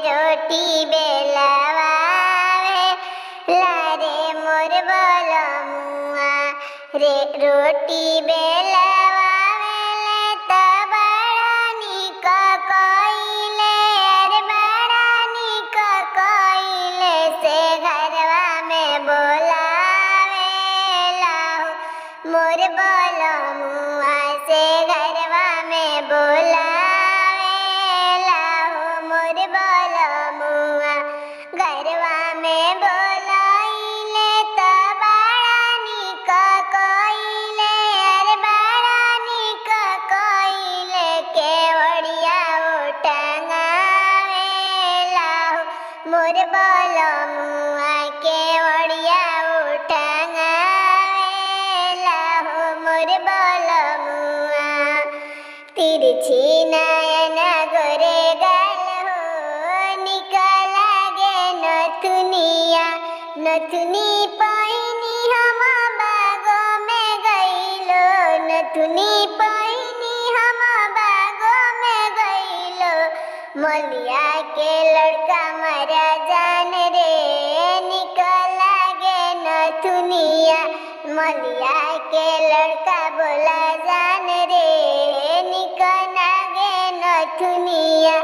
रोटी बेलावे लारे मोर बलमुआ रे रोटी बेलावे ले त बड़ा निक कइले अरे बड़ा निक कइले से घरवा में बोलावे लाहो मोर बलमुआ से घरवा में बोलावे लाहो मोर बलमुआ घरवा में बोलाइले त बड़ा निक कइले अरे बड़ा निक कइले केवड़िया टंगावे लाहो मोर बलमुआ केवड़िया टंगावे लाहो मोर बलमुआ तिरछी नयन गोरे गाल हो निक लागे नथुनिया नथुनी पैनी हम बागो में गइलो नथुनी पैनी हम बागो में गइलो मलिया के लड़का मरा जान रे निक लागे नथुनिया मलिया के लड़का बोला जान रे निक लागे नथुनिया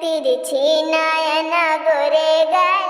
तिरछी नयन गोरे गाल